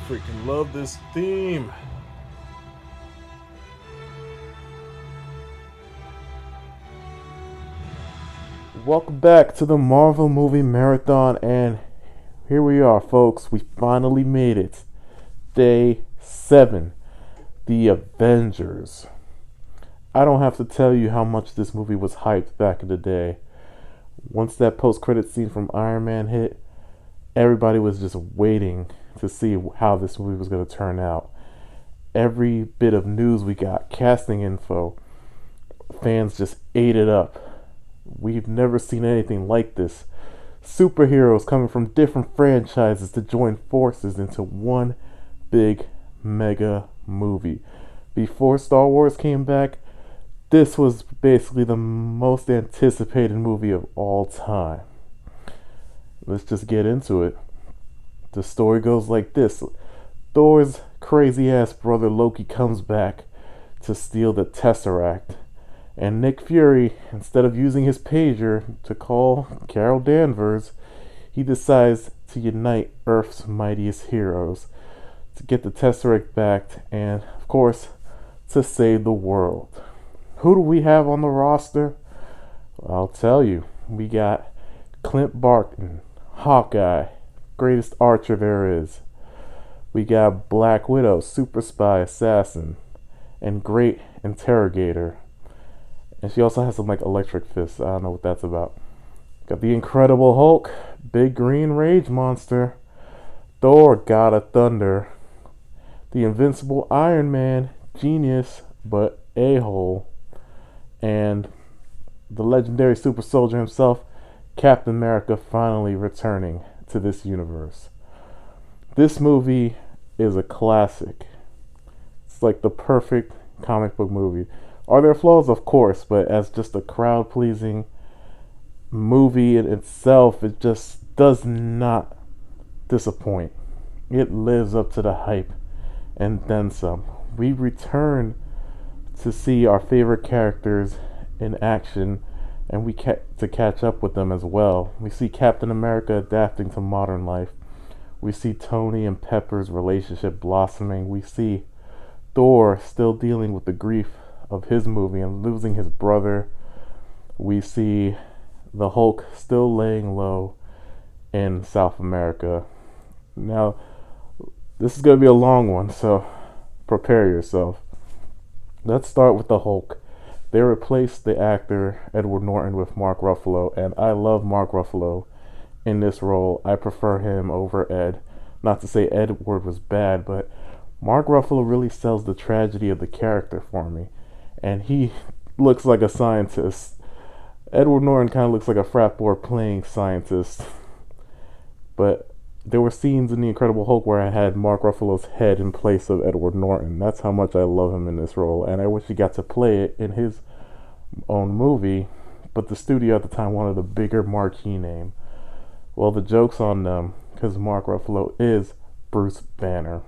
freaking love this theme. Welcome back to the Marvel Movie Marathon, and here we are, folks. We finally made it. Day 7. The Avengers. I don't have to tell you how much this movie was hyped back in the day. Once that post-credit scene from Ironman hit, everybody was just waiting to see how this movie was going to turn out. Every bit of news we got, casting info, fans just ate it up. We've never seen anything like this. Superheroes coming from different franchises to join forces into one big mega movie. Before Star Wars came back, this was basically the most anticipated movie of all time. Let's just get into it. The story goes like this. Thor's crazy ass brother Loki comes back to steal the Tesseract. And Nick Fury, instead of using his pager to call Carol Danvers, he decides to unite Earth's mightiest heroes to get the Tesseract back and, of course, to save the world. Who do we have on the roster? I'll tell you. We got Clint Barton, Hawkeye, greatest archer there is. We got Black Widow, super spy assassin, and great interrogator. And she also has some like electric fists. I don't know what that's about. Got the Incredible Hulk, big green rage monster. Thor, God of Thunder. The Invincible Iron Man, genius but a-hole. And the legendary super soldier himself, Captain America, finally returning to this universe. This movie is a classic. It's like the perfect comic book movie. Are there flaws? Of course, but as just a crowd-pleasing movie in itself, it just does not disappoint. It lives up to the hype and then some. We return to see our favorite characters in action, and we to catch up with them as well. We see Captain America adapting to modern life. We see Tony and Pepper's relationship blossoming. We see Thor still dealing with the grief of his movie and losing his brother. We see the Hulk still laying low in South America. Now, this is going to be a long one, so prepare yourself. Let's start with the Hulk. They replaced the actor Edward Norton with Mark Ruffalo, and I love Mark Ruffalo in this role. I prefer him over Ed. Not to say Edward was bad, but Mark Ruffalo really sells the tragedy of the character for me. And he looks like a scientist. Edward Norton kind of looks like a frat boy playing scientist. But there were scenes in The Incredible Hulk where I had Mark Ruffalo's head in place of Edward Norton. That's how much I love him in this role. And I wish he got to play it in his own movie. But the studio at the time wanted a bigger marquee name. Well, the joke's on them, because Mark Ruffalo is Bruce Banner.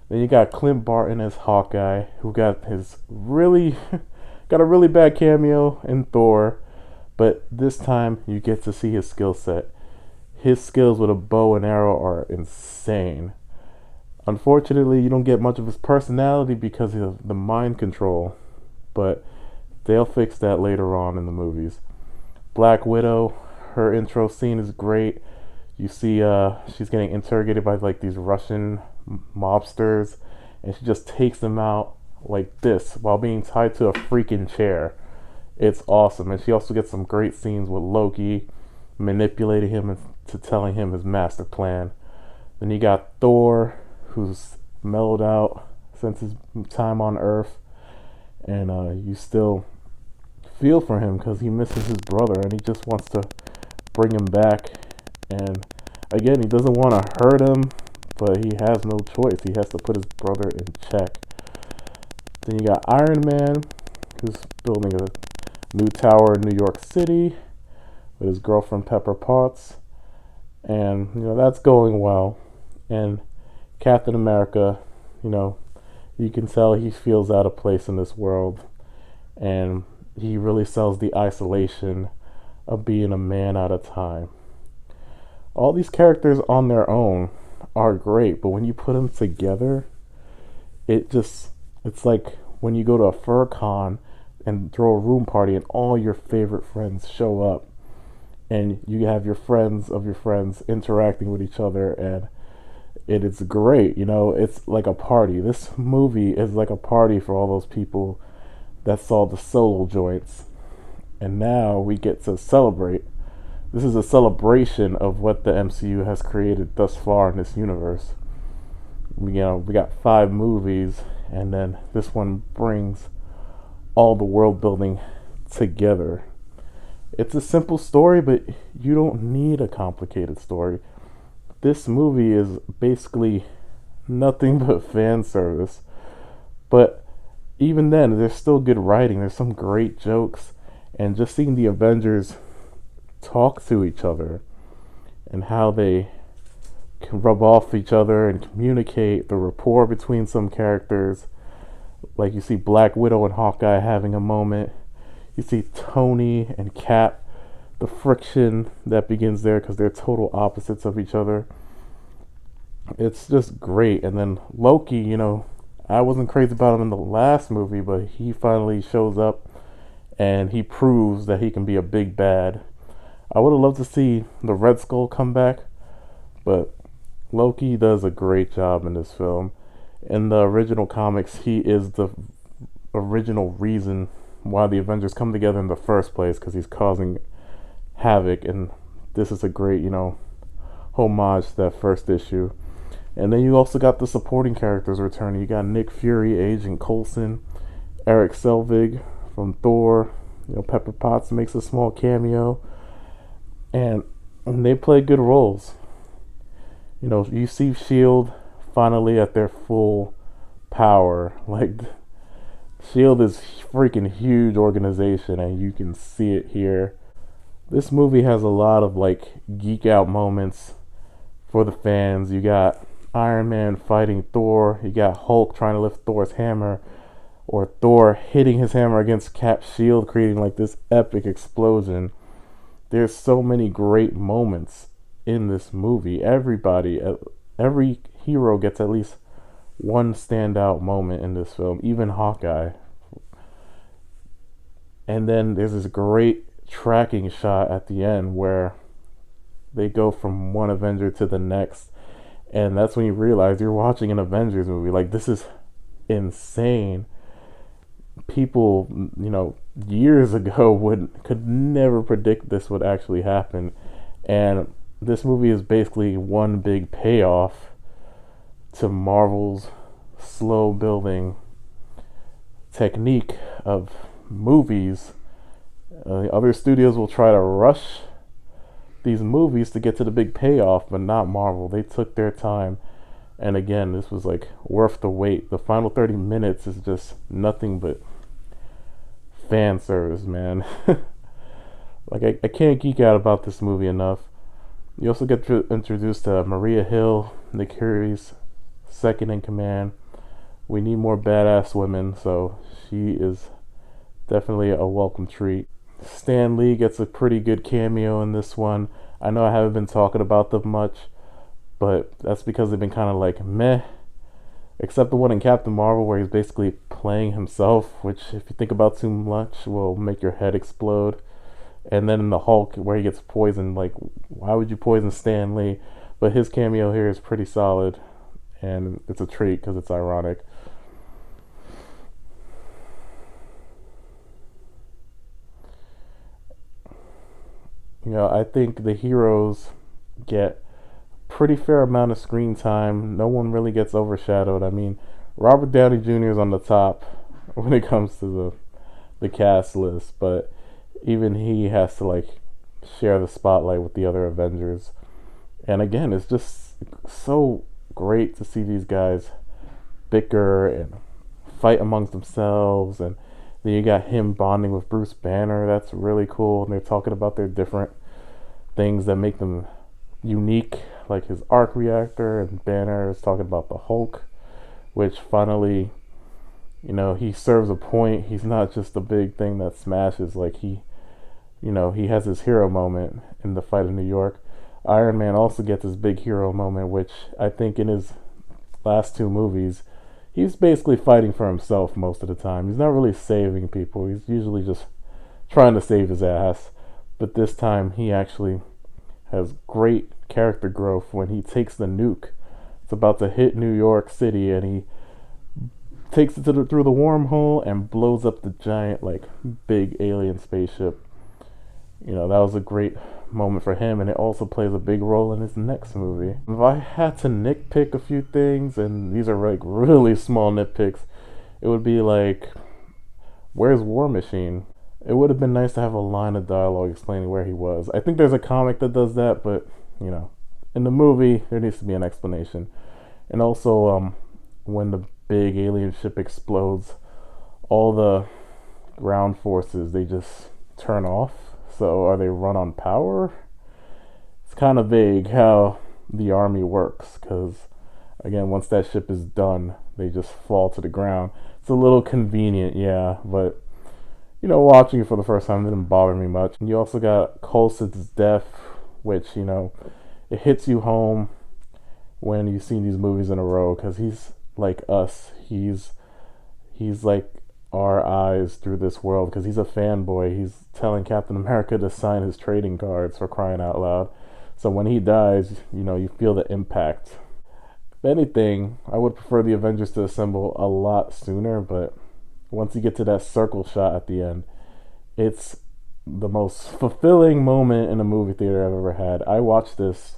Then you got Clint Barton as Hawkeye, who got his got a really bad cameo in Thor, but this time you get to see his skill set. His skills with a bow and arrow are insane. Unfortunately, you don't get much of his personality because of the mind control, but they'll fix that later on in the movies. Black Widow, her intro scene is great. You see she's getting interrogated by like these Russian mobsters, and she just takes them out like this while being tied to a freaking chair. It's awesome. And she also gets some great scenes with Loki manipulating him into telling him his master plan. Then you got Thor, who's mellowed out since his time on Earth, and you still feel for him because he misses his brother and he just wants to bring him back. And again, he doesn't want to hurt him, but he has no choice. He has to put his brother in check. Then you got Iron Man, who's building a new tower in New York City with his girlfriend Pepper Potts. And, that's going well. And Captain America, you can tell he feels out of place in this world. And he really sells the isolation of being a man at a time. All these characters on their own are great, but when you put them together, it just it's like when you go to a fur con and throw a room party and all your favorite friends show up and you have your friends of your friends interacting with each other, and it is great. It's like a party. This movie is like a party for all those people that saw the solo joints, and now we get to celebrate. This is a celebration of what the MCU has created thus far in this universe. We got 5 movies, and then this one brings all the world building together. It's a simple story, but you don't need a complicated story. This movie is basically nothing but fan service. But even then, there's still good writing. There's some great jokes. And just seeing the Avengers talk to each other and how they can rub off each other and communicate, the rapport between some characters. Like you see Black Widow and Hawkeye having a moment. You see Tony and Cap, the friction that begins there because they're total opposites of each other. It's just great. And then Loki, I wasn't crazy about him in the last movie, but he finally shows up and he proves that he can be a big bad. I would have loved to see the Red Skull come back, but Loki does a great job in this film. In the original comics, he is the original reason why the Avengers come together in the first place, because he's causing havoc, and this is a great, homage to that first issue. And then you also got the supporting characters returning. You got Nick Fury, Agent Coulson, Eric Selvig from Thor. Pepper Potts makes a small cameo, and they play good roles. You see S.H.I.E.L.D. finally at their full power. Like, S.H.I.E.L.D. is freaking huge organization, and you can see it here. This movie has a lot of geek out moments for the fans. You got Iron Man fighting Thor. You got Hulk trying to lift Thor's hammer, or Thor hitting his hammer against Cap's shield, creating this epic explosion. There's so many great moments in this movie. Every hero gets at least one standout moment in this film, even Hawkeye. And then there's this great tracking shot at the end where they go from one Avenger to the next, and that's when you realize you're watching an Avengers movie. This is insane. People, years ago could never predict this would actually happen, and this movie is basically one big payoff to Marvel's slow building technique of movies. Other studios will try to rush these movies to get to the big payoff, but not Marvel. They took their time, and again, this was worth the wait. The final 30 minutes is just nothing but fan service, man. I can't geek out about this movie enough. You also get introduced to Maria Hill, Nick Fury's second in command. We need more badass women, so she is definitely a welcome treat. Stan Lee gets a pretty good cameo in this one. I know I haven't been talking about them much, but that's because they've been kind of meh. Except the one in Captain Marvel where he's basically playing himself, which if you think about too much will make your head explode. And then in the Hulk where he gets poisoned, why would you poison Stan Lee? But his cameo here is pretty solid, and it's a treat because it's ironic. I think the heroes get pretty fair amount of screen time. No one really gets overshadowed. I mean, Robert Downey Jr. is on the top when it comes to the cast list, but even he has to share the spotlight with the other Avengers. And again, it's just so great to see these guys bicker and fight amongst themselves. And then you got him bonding with Bruce Banner. That's really cool. And they're talking about their different things that make them unique, like his arc reactor, and Banner is talking about the Hulk, which finally, he serves a point. He's not just a big thing that smashes. He has his hero moment in the fight in New York. Iron Man also gets his big hero moment, which I think in his last two movies, he's basically fighting for himself most of the time. He's not really saving people. He's usually just trying to save his ass. But this time, he actually has great character growth when he takes the nuke. It's about to hit New York City, and he takes it through the wormhole and blows up the giant, like, big alien spaceship. You know, that was a great moment for him, and it also plays a big role in his next movie. If I had to nitpick a few things, and these are like really small nitpicks, it would be like, where's War Machine? It would have been nice to have a line of dialogue explaining where he was. I think there's a comic that does that, but, you know, in the movie, there needs to be an explanation. And also, when the big alien ship explodes, all the ground forces, they just turn off. So are they run on power? It's kind of vague how the army works, because again, once that ship is done, they just fall to the ground. It's a little convenient, yeah, but you know, watching it for the first time didn't bother me much. And you also got Coulson's death, which, you know, it hits you home when you've seen these movies in a row, because he's like us. He's like our eyes through this world, because he's a fanboy. He's telling Captain America to sign his trading cards, for crying out loud. So when he dies, you know, you feel the impact. If anything, I would prefer the Avengers to assemble a lot sooner, but once you get to that circle shot at the end, it's the most fulfilling moment in a movie theater I've ever had. I watched this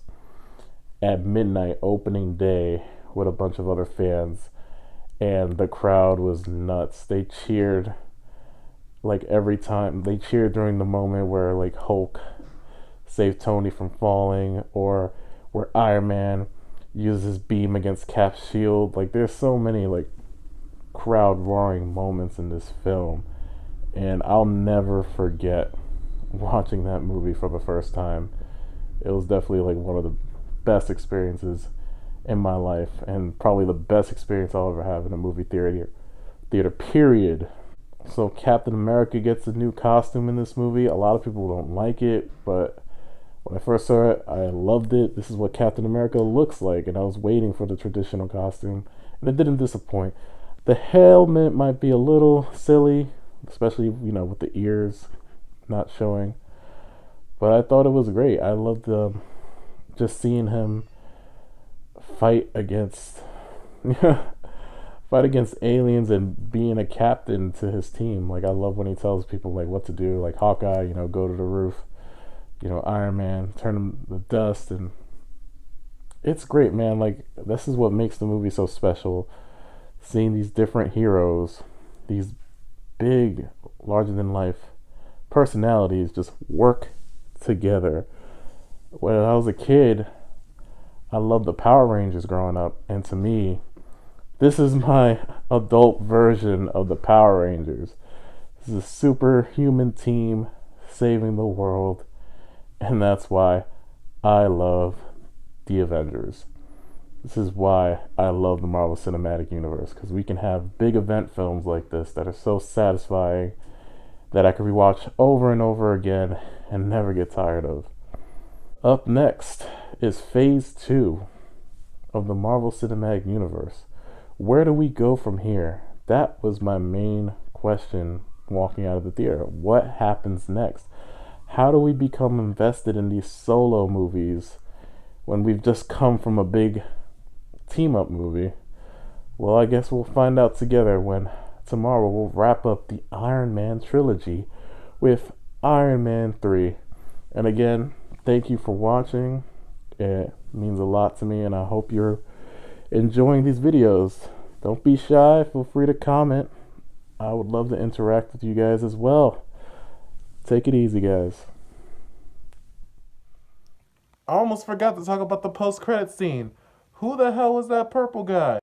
at midnight opening day with a bunch of other fans, and the crowd was nuts. They cheered like every time. They cheered during the moment where like Hulk saved Tony from falling, or where Iron Man uses his beam against Cap's shield. Like, there's so many like crowd roaring moments in this film, and I'll never forget watching that movie for the first time. It was definitely like one of the best experiences in my life, and probably the best experience I'll ever have in a movie theater period. So Captain America gets a new costume in this movie. A lot of people don't like it, but when I first saw it, I loved it. This is what Captain America looks like, and I was waiting for the traditional costume, and it didn't disappoint. The helmet might be a little silly, especially, you know, with the ears not showing, but I thought it was great. I loved just seeing him fight against aliens and being a captain to his team. Like, I love when he tells people like what to do, like Hawkeye, you know, go to the roof, you know, Iron Man, turn him to dust. And it's great, man. Like, this is what makes the movie so special, seeing these different heroes, these big, larger than life personalities just work together. When I was a kid, I loved the Power Rangers growing up, and to me, this is my adult version of the Power Rangers. This is a superhuman team saving the world, and that's why I love the Avengers. This is why I love the Marvel Cinematic Universe, because we can have big event films like this that are so satisfying that I can rewatch over and over again and never get tired of. Up next is Phase 2 of the Marvel Cinematic Universe. Where do we go from here? That was my main question walking out of the theater. What happens next? How do we become invested in these solo movies when we've just come from a big team-up movie? Well, I guess we'll find out together when tomorrow we'll wrap up the Iron Man trilogy with Iron Man 3. And again, thank you for watching. It means a lot to me, and I hope you're enjoying these videos. Don't be shy. Feel free to comment. I would love to interact with you guys as well. Take it easy, guys. I almost forgot to talk about the post-credit scene. Who the hell was that purple guy?